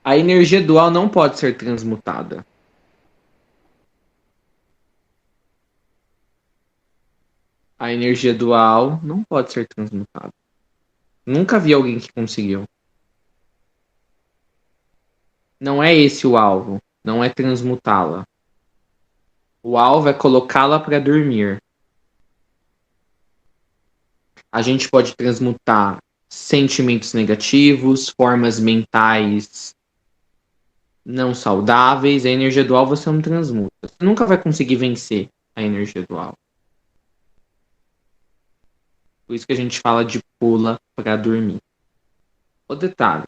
A energia dual não pode ser transmutada. A energia dual não pode ser transmutada. Nunca vi alguém que conseguiu. Não é esse o alvo. Não é transmutá-la. O alvo é colocá-la para dormir. A gente pode transmutar sentimentos negativos, formas mentais não saudáveis. A energia dual você não transmuta. Você nunca vai conseguir vencer a energia dual. Por isso que a gente fala de pula para dormir. O detalhe.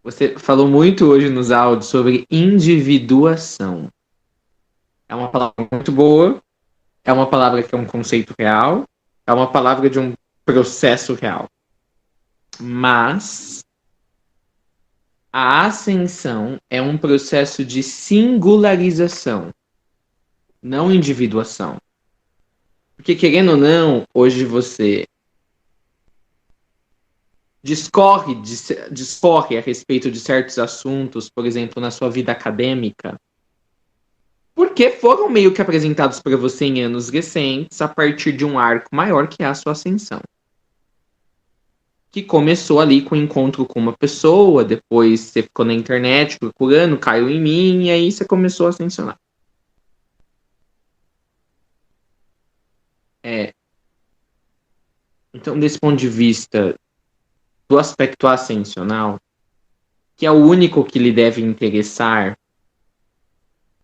Você falou muito hoje nos áudios sobre individuação. É uma palavra muito boa, é uma palavra que é um conceito real, é uma palavra de um processo real. Mas a ascensão é um processo de singularização, não individuação. Porque, querendo ou não, hoje você discorre a respeito de certos assuntos, por exemplo, na sua vida acadêmica, porque foram meio que apresentados para você em anos recentes a partir de um arco maior que é a sua ascensão. Que começou ali com o encontro com uma pessoa, depois você ficou na internet procurando, caiu em mim, e aí você começou a ascensionar. Então, desse ponto de vista do aspecto ascensional, que é o único que lhe deve interessar,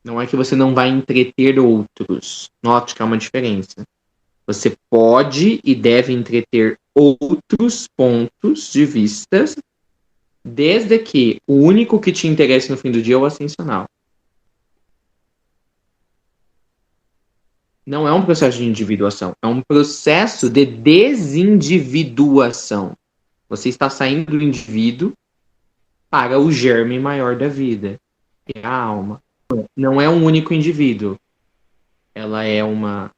não é que você não vai entreter outros. Note que há uma diferença. Você pode e deve entreter outros pontos de vista, desde que o único que te interessa no fim do dia é o ascensional. Não é um processo de individuação, é um processo de desindividuação. Você está saindo do indivíduo para o germe maior da vida, que é a alma. Não é um único indivíduo. Ela é um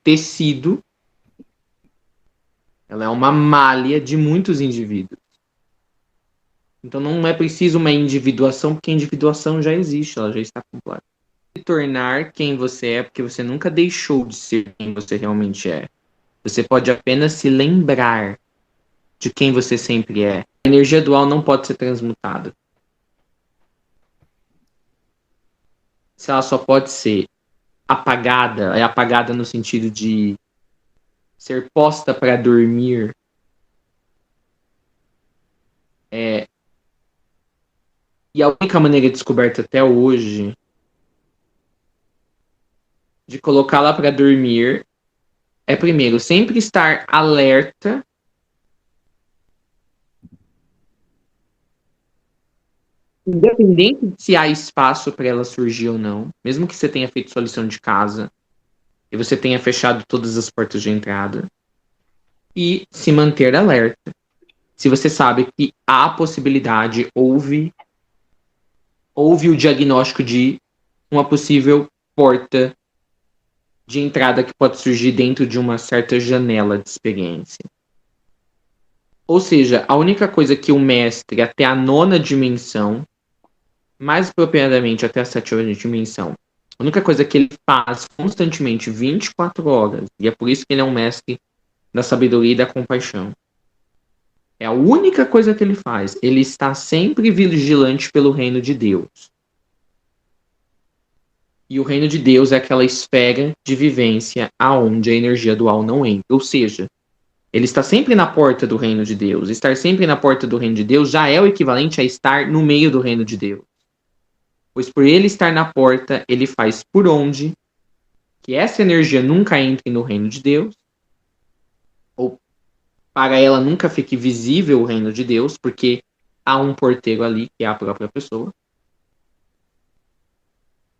tecido, ela é uma malha de muitos indivíduos. Então não é preciso uma individuação, porque a individuação já existe, ela já está completa. Se tornar quem você é, porque você nunca deixou de ser quem você realmente é. Você pode apenas se lembrar de quem você sempre é. A energia dual não pode ser transmutada. Se ela só pode ser apagada, é apagada no sentido de ser posta para dormir, e a única maneira descoberta até hoje de colocá-la para dormir é, primeiro, sempre estar alerta independente de se há espaço para ela surgir ou não, mesmo que você tenha feito sua lição de casa e você tenha fechado todas as portas de entrada, e se manter alerta. Se você sabe que há possibilidade, houve o diagnóstico de uma possível porta de entrada que pode surgir dentro de uma certa janela de experiência. Ou seja, a única coisa que o mestre, até a nona dimensão, mais apropriadamente até a sétima dimensão, a única coisa que ele faz constantemente, 24 horas, e é por isso que ele é um mestre da sabedoria e da compaixão, é a única coisa que ele faz. Ele está sempre vigilante pelo reino de Deus. E o reino de Deus é aquela esfera de vivência aonde a energia dual não entra. Ou seja, ele está sempre na porta do reino de Deus. Estar sempre na porta do reino de Deus já é o equivalente a estar no meio do reino de Deus. Pois por ele estar na porta, ele faz por onde que essa energia nunca entre no reino de Deus, ou para ela nunca fique visível o reino de Deus, porque há um porteiro ali, que é a própria pessoa.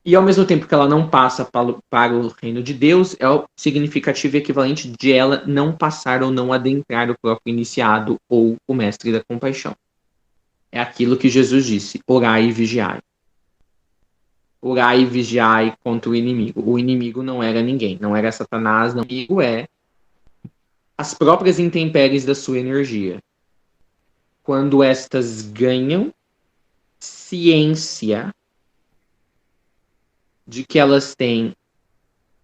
E ao mesmo tempo que ela não passa para o reino de Deus, é o significativo equivalente de ela não passar ou não adentrar o próprio iniciado ou o mestre da compaixão. É aquilo que Jesus disse: orai e vigiai. Orai e vigiai contra o inimigo. O inimigo não era ninguém, não era Satanás, não. O inimigo é as próprias intempéries da sua energia. quando estas ganham ciência de que elas têm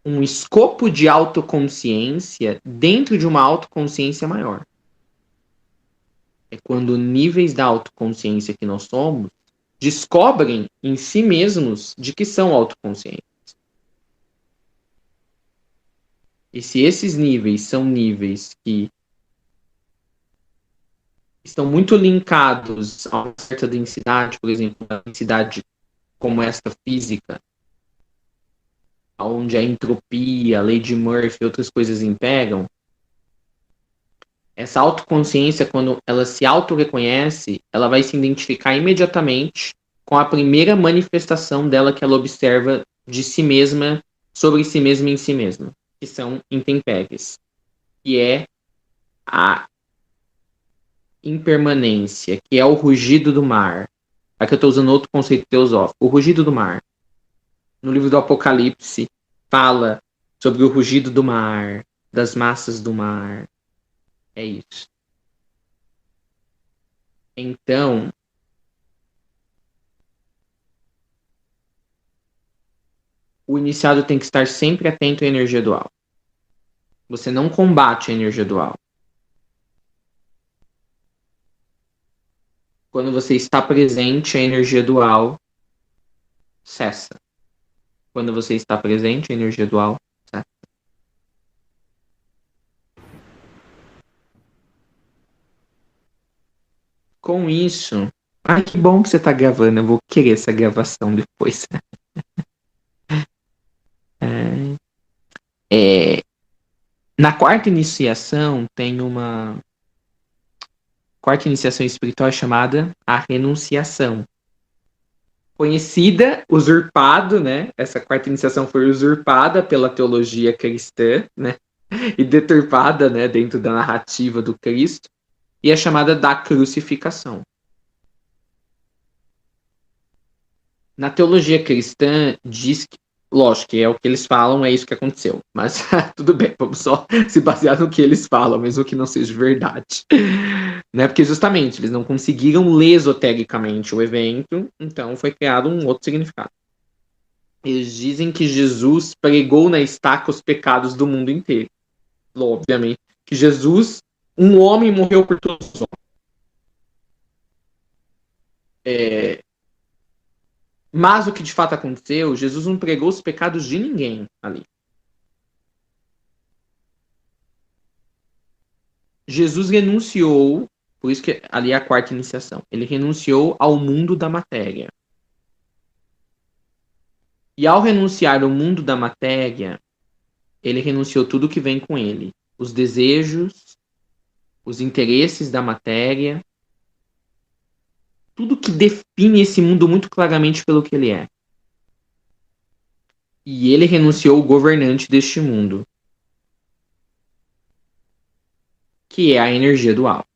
um escopo de autoconsciência dentro de uma autoconsciência maior. É quando níveis da autoconsciência que nós somos descobrem em si mesmos de que são autoconscientes. E se esses níveis são níveis que estão muito linkados a uma certa densidade, por exemplo, uma densidade como esta física, onde a entropia, a lei de Murphy e outras coisas imperam, essa autoconsciência, quando ela se autorreconhece, ela vai se identificar imediatamente com a primeira manifestação dela que ela observa de si mesma, sobre si mesma e em si mesma, que são intempéries, que é a impermanência, que é o rugido do mar. Aqui eu estou usando outro conceito teosófico. O rugido do mar. No livro do Apocalipse, fala sobre o rugido do mar, das massas do mar. É isso. Então, o iniciado tem que estar sempre atento à energia dual. Você não combate a energia dual. Quando você está presente, a energia dual cessa. Quando você está presente, a energia dual cessa. Com isso... Ai, que bom que você está gravando. Eu vou querer essa gravação depois. Na quarta iniciação, tem uma quarta iniciação espiritual chamada a renunciação. Conhecida, usurpado, né? Essa quarta iniciação foi usurpada pela teologia cristã, né? E deturpada, né? Dentro da narrativa do Cristo. E é chamada da crucificação. Na teologia cristã, diz que, lógico, que é o que eles falam, é isso que aconteceu. Mas tudo bem, vamos só se basear no que eles falam, mesmo que não seja verdade. Né? Porque justamente eles não conseguiram ler esotericamente o evento, então foi criado um outro significado. Eles dizem que Jesus pregou na estaca os pecados do mundo inteiro. Obviamente, que Jesus, um homem, morreu por todos os homens. Mas o que de fato aconteceu, Jesus não pregou os pecados de ninguém ali. Jesus renunciou, por isso que ali é a quarta iniciação, ele renunciou ao mundo da matéria. E ao renunciar ao mundo da matéria, ele renunciou tudo que vem com ele. Os desejos, os interesses da matéria, tudo que define esse mundo muito claramente pelo que ele é. E ele renunciou ao governante deste mundo, que é a energia dual.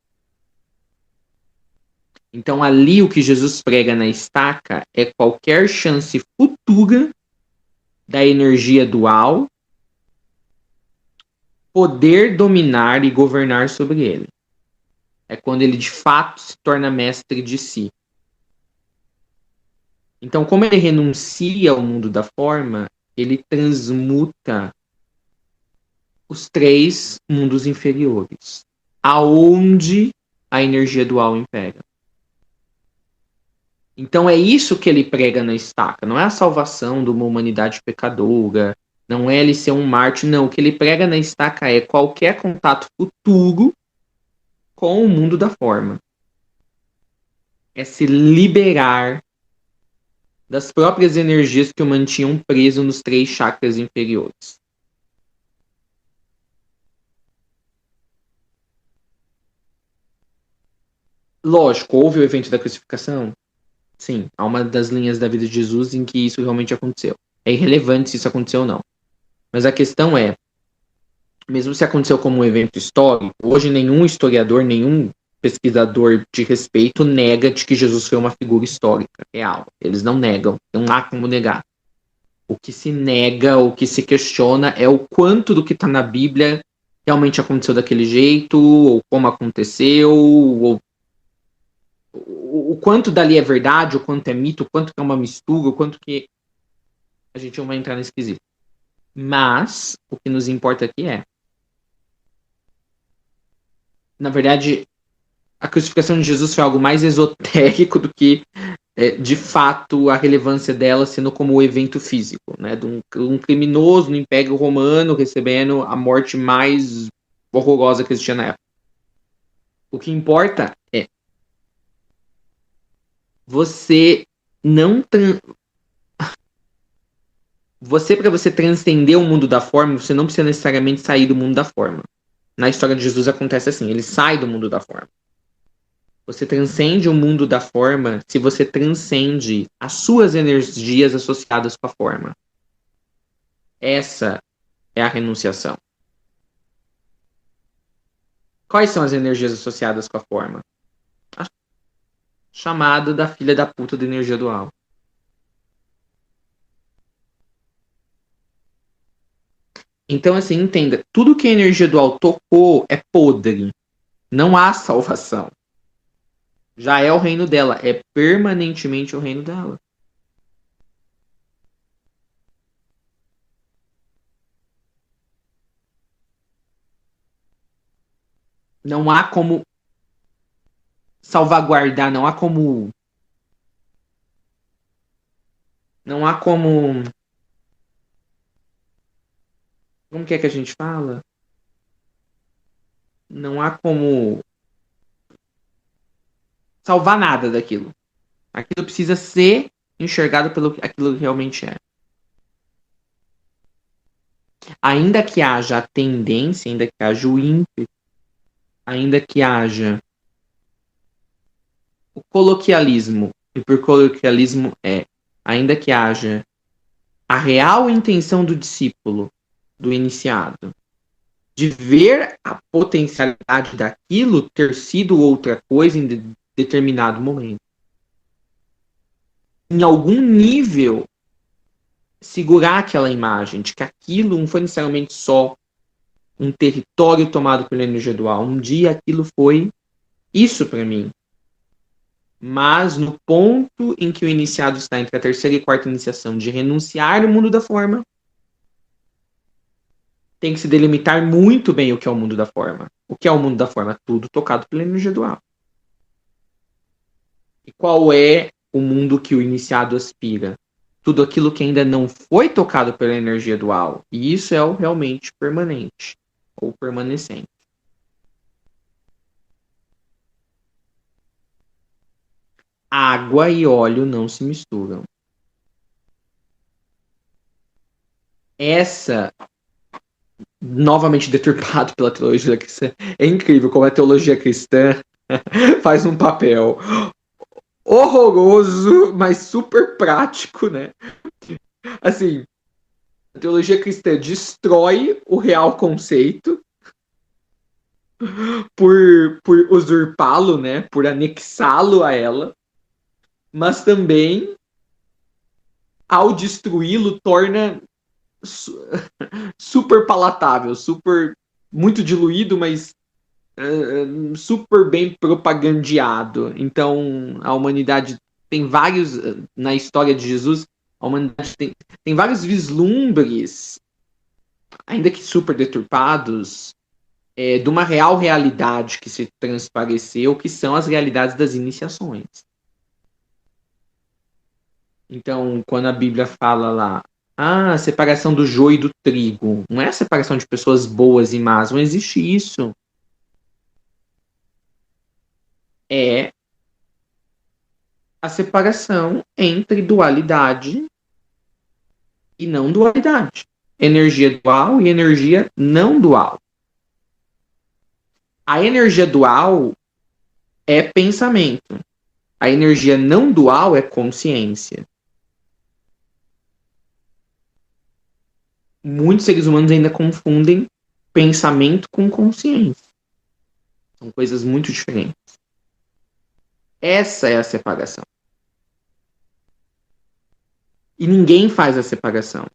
Então ali o que Jesus prega na estaca é qualquer chance futura da energia dual poder dominar e governar sobre ele. É quando ele de fato se torna mestre de si. Então, como ele renuncia ao mundo da forma, ele transmuta os três mundos inferiores, aonde a energia dual impera. Então é isso que ele prega na estaca, não é a salvação de uma humanidade pecadora, não é ele ser um mártir, não. O que ele prega na estaca é qualquer contato futuro com o mundo da forma. É se liberar das próprias energias que o mantinham preso nos três chakras inferiores. Lógico, houve o evento da crucificação? Sim, há uma das linhas da vida de Jesus em que isso realmente aconteceu. É irrelevante se isso aconteceu ou não. Mas a questão é, mesmo se aconteceu como um evento histórico, hoje nenhum historiador, nenhum pesquisador de respeito nega de que Jesus foi uma figura histórica, real. Eles não negam, não há como negar. O que se nega, o que se questiona é o quanto do que está na Bíblia realmente aconteceu daquele jeito, ou como aconteceu, ou O quanto dali é verdade, o quanto é mito, o quanto que é uma mistura, o quanto que a gente não vai entrar nesse quesito. Mas o que nos importa aqui é, na verdade, a crucificação de Jesus foi algo mais esotérico do que, de fato, a relevância dela sendo como o evento físico, né? De um criminoso no Império Romano recebendo a morte mais horrorosa que existia na época. O que importa é você não... para você transcender o mundo da forma, você não precisa necessariamente sair do mundo da forma. Na história de Jesus acontece assim, ele sai do mundo da forma. Você transcende o mundo da forma se você transcende as suas energias associadas com a forma. Essa é a renunciação. Quais são as energias associadas com a forma? A chamada da filha da puta da energia dual. Então, assim, entenda, tudo que a energia dual tocou é podre. Não há salvação. Já é o reino dela, é permanentemente o reino dela. Não há como salvaguardar, não há como. Não há como. Como que é que a gente fala? Não há como salvar nada daquilo. Aquilo precisa ser enxergado pelo aquilo que realmente é. Ainda que haja a tendência, ainda que haja o ímpeto, ainda que haja o coloquialismo, e por coloquialismo ainda que haja a real intenção do discípulo, do iniciado, de ver a potencialidade daquilo ter sido outra coisa em determinado momento. Em algum nível, segurar aquela imagem de que aquilo não foi necessariamente só um território tomado pela energia dual. Um dia aquilo foi isso para mim. Mas no ponto em que o iniciado está entre a terceira e quarta iniciação de renunciar ao mundo da forma, tem que se delimitar muito bem o que é o mundo da forma. O que é o mundo da forma? Tudo tocado pela energia dual. E qual é o mundo que o iniciado aspira? Tudo aquilo que ainda não foi tocado pela energia dual. E isso é o realmente permanente ou permanecente. Água e óleo não se misturam. Essa, novamente deturpado pela teologia cristã, é incrível como a teologia cristã faz um papel horroroso, mas super prático, né? Assim, a teologia cristã destrói o real conceito por usurpá-lo, né? Por anexá-lo a ela, mas também, ao destruí-lo, torna super palatável, super muito diluído, mas super bem propagandeado. Então, a humanidade tem vários, na história de Jesus, a humanidade tem vários vislumbres, ainda que super deturpados, de uma real realidade que se transpareceu, que são as realidades das iniciações. Então, quando a Bíblia fala lá, a separação do joio e do trigo, não é a separação de pessoas boas e más, não existe isso. É a separação entre dualidade e não dualidade. Energia dual e energia não dual. A energia dual é pensamento. A energia não dual é consciência. Muitos seres humanos ainda confundem pensamento com consciência. São coisas muito diferentes. Essa é a separação. E ninguém faz a separação.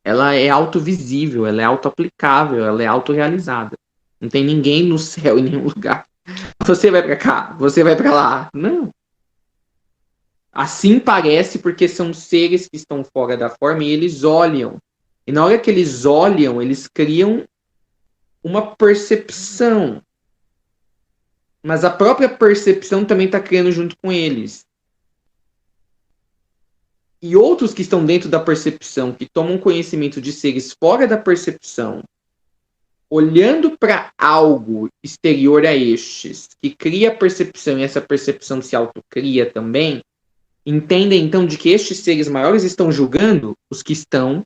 Ela é autovisível, ela é autoaplicável, ela é autorrealizada. Não tem ninguém no céu em nenhum lugar. Você vai para cá, você vai para lá. Não. Assim parece porque são seres que estão fora da forma e eles olham. E na hora que eles olham, eles criam uma percepção. Mas a própria percepção também está criando junto com eles. E outros que estão dentro da percepção, que tomam conhecimento de seres fora da percepção, olhando para algo exterior a estes, que cria a percepção e essa percepção se autocria também, entendem então de que estes seres maiores estão julgando os que estão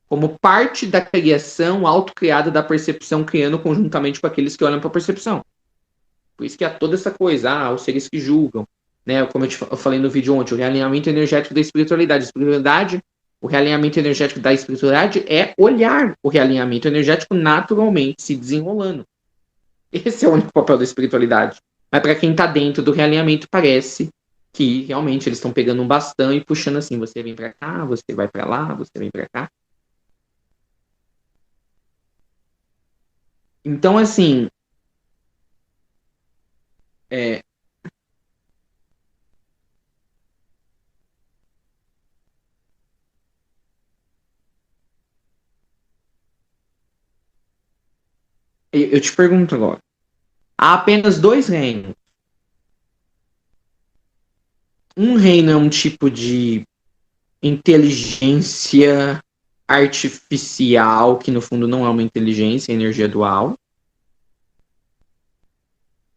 como parte da criação autocriada da percepção, criando conjuntamente com aqueles que olham para a percepção. Por isso que há toda essa coisa, os seres que julgam, né? Como eu falei no vídeo ontem, o realinhamento energético da espiritualidade. A espiritualidade, o realinhamento energético da espiritualidade é olhar o realinhamento energético naturalmente se desenrolando. Esse é o único papel da espiritualidade. Mas para quem está dentro do realinhamento, parece que realmente eles estão pegando um bastão e puxando assim, você vem para cá, você vai para lá, você vem para cá. Então, assim, eu te pergunto agora, há apenas 2 reinos. Um reino é um tipo de inteligência artificial, que no fundo não é uma inteligência, é energia dual.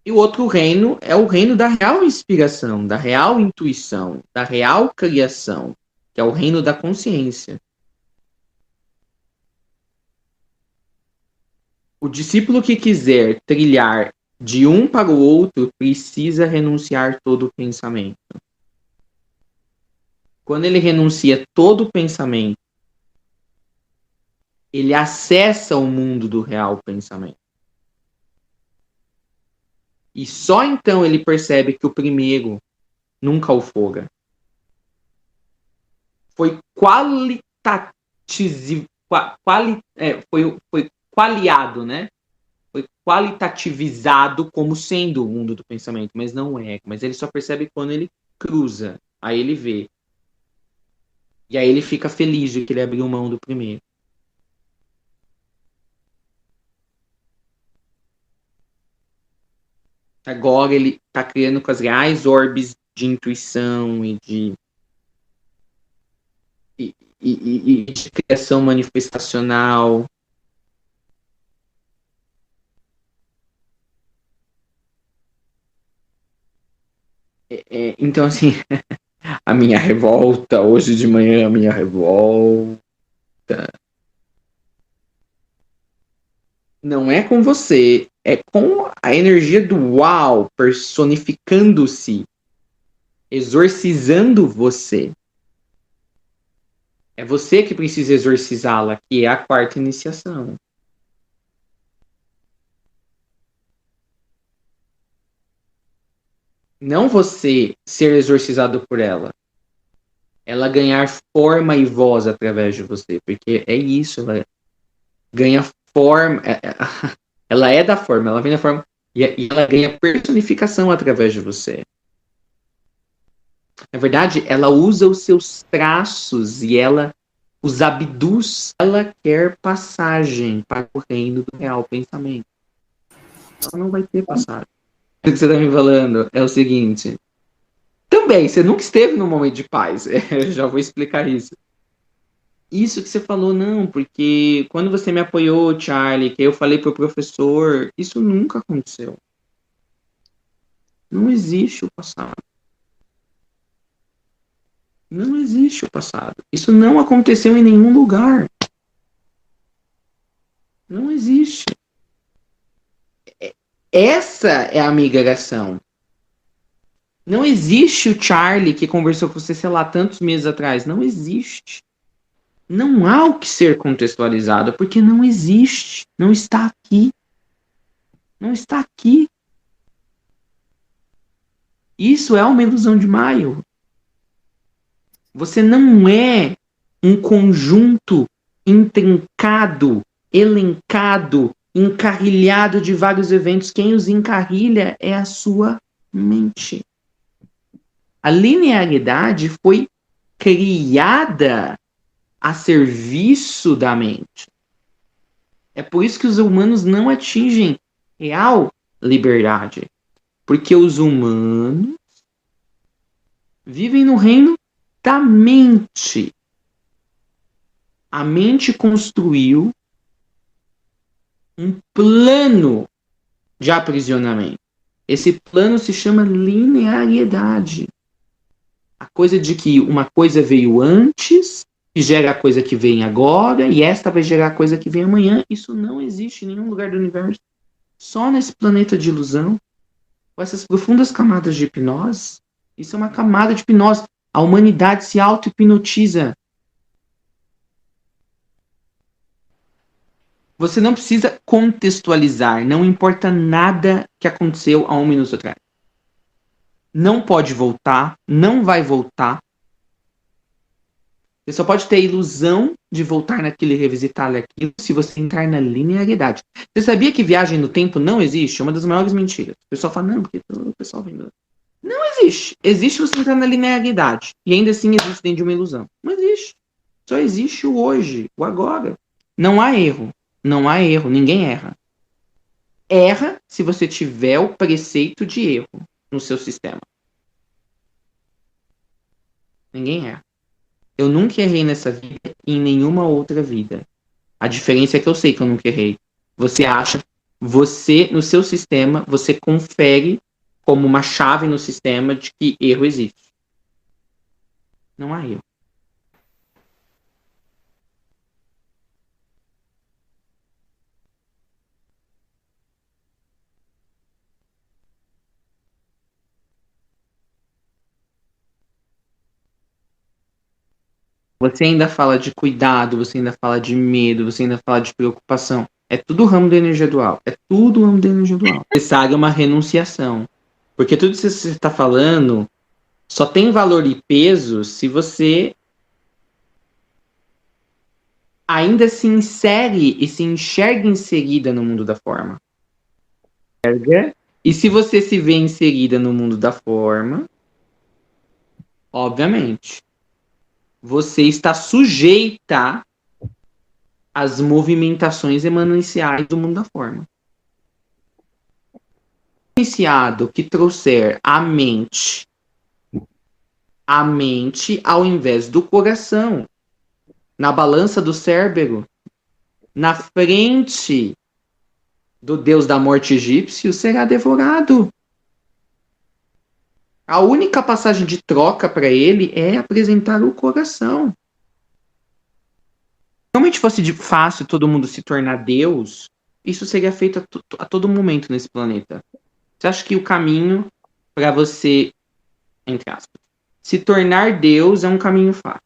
E o outro reino é o reino da real inspiração, da real intuição, da real criação, que é o reino da consciência. O discípulo que quiser trilhar de um para o outro precisa renunciar todo o pensamento. Quando ele renuncia todo o pensamento, ele acessa o mundo do real pensamento. E só então ele percebe que o primeiro nunca o foga. Foi foi qualiado, né? Foi qualitativizado como sendo o mundo do pensamento, mas não é. Mas ele só percebe quando ele cruza. Aí ele vê. E aí ele fica feliz de que ele abriu mão do primeiro. Agora ele está criando com as reais orbes de intuição e de criação manifestacional. Então, assim, a minha revolta, hoje de manhã, a minha revolta não é com você, é com a energia do uau personificando-se, exorcizando você. É você que precisa exorcizá-la, que é a quarta iniciação. Não você ser exorcizado por ela. Ela ganhar forma e voz através de você. Porque é isso, ela ganha forma. Ela é da forma, ela vem da forma. E ela ganha personificação através de você. Na verdade, ela usa os seus traços e ela os abduz. Ela quer passagem para o reino do real pensamento. Ela não vai ter passagem. O que você está me falando é o seguinte. Também, você nunca esteve num momento de paz. Eu já vou explicar isso. Isso que você falou, não, porque quando você me apoiou, Charlie, que eu falei pro professor, isso nunca aconteceu. Não existe o passado. Não existe o passado. Isso não aconteceu em nenhum lugar. Não existe. Essa é a migração. Não existe o Charlie que conversou com você, sei lá, tantos meses atrás. Não existe. Não há o que ser contextualizado, porque não existe. Não está aqui. Não está aqui. Isso é uma ilusão de Maio. Você não é um conjunto intrincado, elencado, encarrilhado de vários eventos. Quem os encarrilha é a sua mente. A linearidade foi criada a serviço da mente. É por isso que os humanos não atingem real liberdade. Porque os humanos vivem no reino da mente. A mente construiu um plano de aprisionamento. Esse plano se chama linearidade. A coisa de que uma coisa veio antes, que gera a coisa que vem agora, e esta vai gerar a coisa que vem amanhã. Isso não existe em nenhum lugar do universo. Só nesse planeta de ilusão, com essas profundas camadas de hipnose. Isso é uma camada de hipnose. A humanidade se auto-hipnotiza. Você não precisa contextualizar. Não importa nada que aconteceu há 1 minuto atrás. Não pode voltar. Não vai voltar. Você só pode ter a ilusão de voltar naquilo e revisitar aquilo se você entrar na linearidade. Você sabia que viagem no tempo não existe? É uma das maiores mentiras. O pessoal fala, não, porque o pessoal vem... Não existe. Existe você entrar na linearidade. E ainda assim existe dentro de uma ilusão. Não existe. Só existe o hoje, o agora. Não há erro. Não há erro. Ninguém erra. Erra se você tiver o preceito de erro no seu sistema. Ninguém erra. Eu nunca errei nessa vida e em nenhuma outra vida. A diferença é que eu sei que eu nunca errei. Você acha, você, no seu sistema, você confere como uma chave no sistema de que erro existe. Não há erro. Você ainda fala de cuidado, você ainda fala de medo, você ainda fala de preocupação. É tudo o ramo da energia dual. É tudo o ramo da energia dual. Necessário é uma renunciação. Porque tudo isso que você está falando só tem valor e peso se você ainda se insere e se enxerga inserida no mundo da forma. E se você se vê inserida no mundo da forma, obviamente, você está sujeita às movimentações emanciais do mundo da forma. O iniciado que trouxer a mente ao invés do coração, na balança do cérebro, na frente do deus da morte egípcio, será devorado. A única passagem de troca para ele é apresentar o coração. Se realmente fosse de fácil todo mundo se tornar Deus, isso seria feito a todo momento nesse planeta. Você acha que o caminho para você, entre aspas, se tornar Deus é um caminho fácil?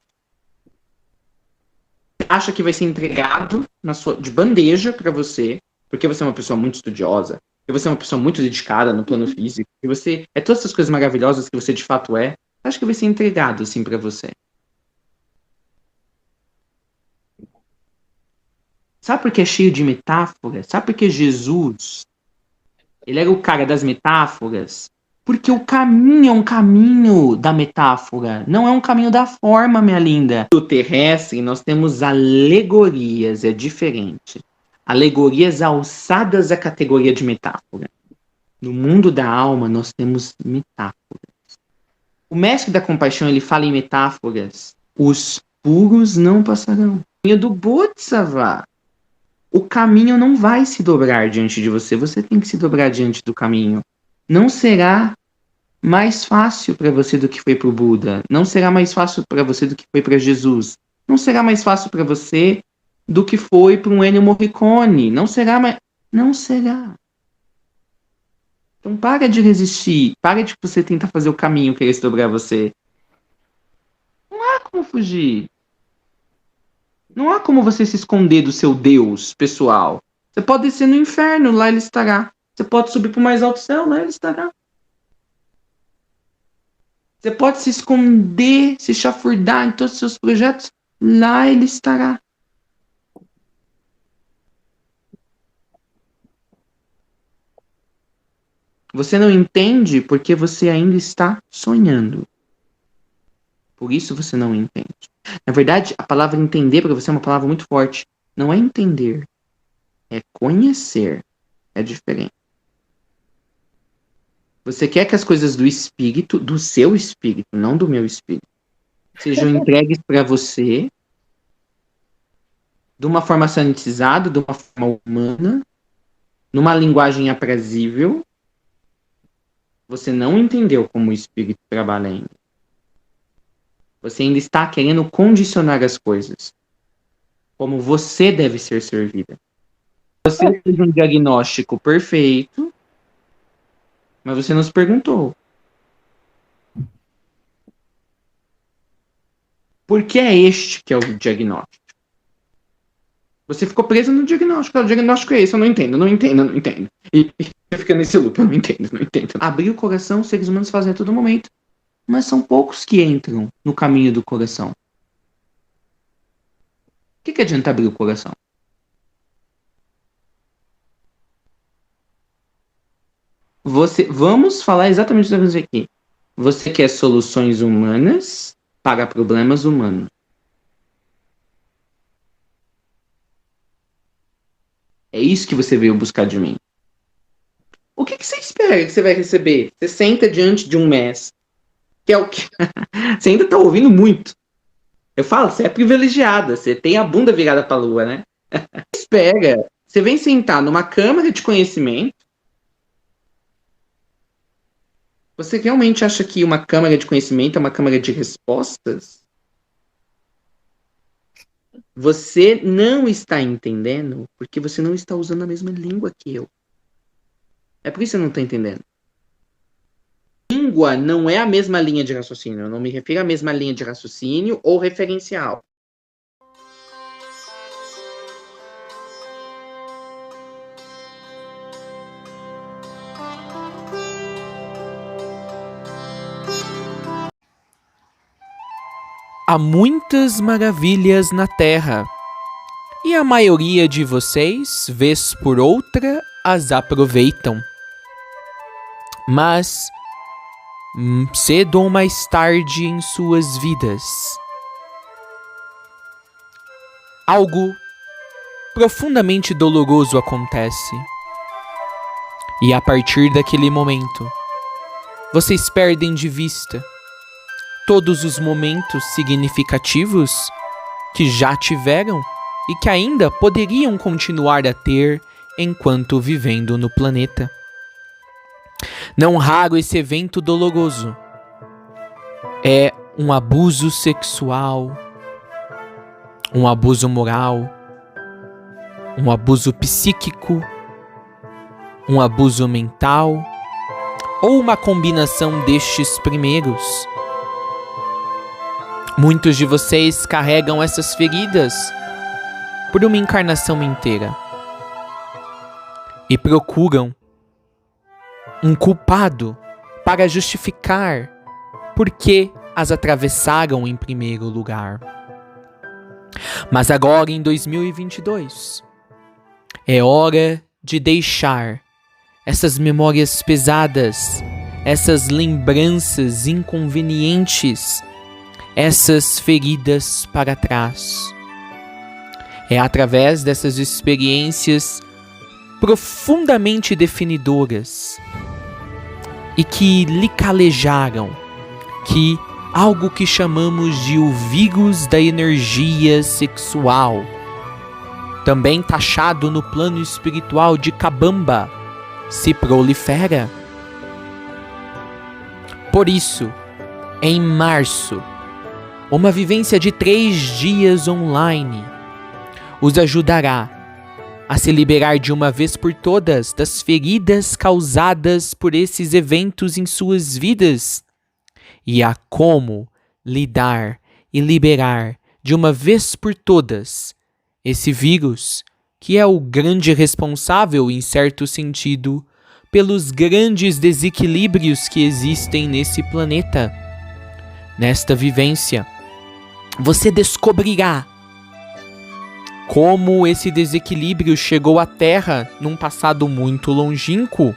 Você acha que vai ser entregado de bandeja para você, porque você é uma pessoa muito estudiosa, que você é uma pessoa muito dedicada no plano físico, que você é todas essas coisas maravilhosas que você de fato é? Você acha que vai ser entregado assim para você? Sabe por que é cheio de metáforas? Sabe por que Jesus, ele era o cara das metáforas? Porque o caminho é um caminho da metáfora, não é um caminho da forma, minha linda. No terrestre, nós temos alegorias, é diferente. Alegorias alçadas à categoria de metáfora. No mundo da alma, nós temos metáforas. O mestre da compaixão, ele fala em metáforas. Os puros não passarão. O caminho do Bodhisattva. O caminho não vai se dobrar diante de você. Você tem que se dobrar diante do caminho. Não será mais fácil para você do que foi para o Buda. Não será mais fácil para você do que foi para Jesus. Não será mais fácil para você do que foi para um Ennio Morricone. Não será mais... Não será. Então para de resistir. Para de você tentar fazer o caminho querer se dobrar você. Não há como fugir. Não há como você se esconder do seu Deus pessoal. Você pode descer no inferno, lá ele estará. Você pode subir para o mais alto céu, lá ele estará. Você pode se esconder, se chafurdar em todos os seus projetos, lá ele estará. Você não entende porque você ainda está sonhando. Por isso você não entende. Na verdade, a palavra entender para você é uma palavra muito forte. Não é entender, é conhecer. É diferente. Você quer que as coisas do espírito, do seu espírito, não do meu espírito, sejam entregues para você de uma forma sanitizada, de uma forma humana, numa linguagem aprazível. Você não entendeu como o espírito trabalha ainda. Você ainda está querendo condicionar as coisas. Como você deve ser servida. Você fez um diagnóstico perfeito, mas você nos perguntou. Por que é este que é o diagnóstico? Você ficou preso no diagnóstico. O diagnóstico é esse, eu não entendo. E fica nesse loop, eu não entendo. Abrir o coração, os seres humanos fazem a todo momento. Mas são poucos que entram no caminho do coração. O que adianta abrir o coração? Vamos falar exatamente o que você aqui. Você quer soluções humanas para problemas humanos. É isso que você veio buscar de mim. O que você espera que você vai receber? Você senta diante de um mestre, que é o que... Você ainda está ouvindo muito. Eu falo, você é privilegiada, você tem a bunda virada para a lua, né? Espera, você vem sentar numa câmara de conhecimento. Você realmente acha que uma câmara de conhecimento é uma câmara de respostas? Você não está entendendo porque você não está usando a mesma língua que eu. É por isso que você não está entendendo. Língua não é a mesma linha de raciocínio. Eu não me refiro à mesma linha de raciocínio ou referencial. Há muitas maravilhas na Terra, e a maioria de vocês, vez por outra, as aproveitam. Mas, cedo ou mais tarde em suas vidas, algo profundamente doloroso acontece. E a partir daquele momento, vocês perdem de vista todos os momentos significativos que já tiveram e que ainda poderiam continuar a ter enquanto vivendo no planeta. Não raro esse evento doloroso é um abuso sexual, um abuso moral, um abuso psíquico, um abuso mental ou uma combinação destes primeiros. Muitos de vocês carregam essas feridas por uma encarnação inteira e procuram um culpado para justificar por que as atravessaram em primeiro lugar. Mas agora, em 2022, é hora de deixar essas memórias pesadas, essas lembranças inconvenientes, essas feridas para trás. É através dessas experiências profundamente definidoras e que lhe calejaram que algo que chamamos de o vírus da energia sexual, também taxado no plano espiritual de Cabamba, se prolifera. Por isso, em março, uma vivência de 3 dias online os ajudará a se liberar de uma vez por todas das feridas causadas por esses eventos em suas vidas e a como lidar e liberar de uma vez por todas esse vírus que é o grande responsável, em certo sentido, pelos grandes desequilíbrios que existem nesse planeta. Nesta vivência, você descobrirá como esse desequilíbrio chegou à Terra num passado muito longínquo.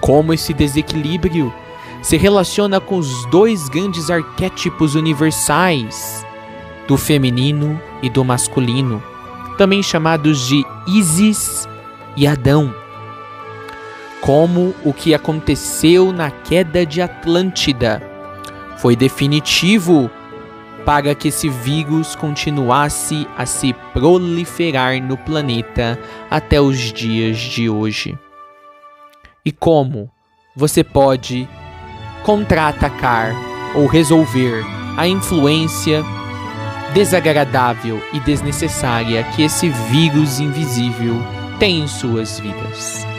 Como esse desequilíbrio se relaciona com os dois grandes arquétipos universais, do feminino e do masculino, também chamados de Ísis e Adão. Como o que aconteceu na queda de Atlântida foi definitivo para que esse vírus continuasse a se proliferar no planeta até os dias de hoje. E como você pode contra-atacar ou resolver a influência desagradável e desnecessária que esse vírus invisível tem em suas vidas.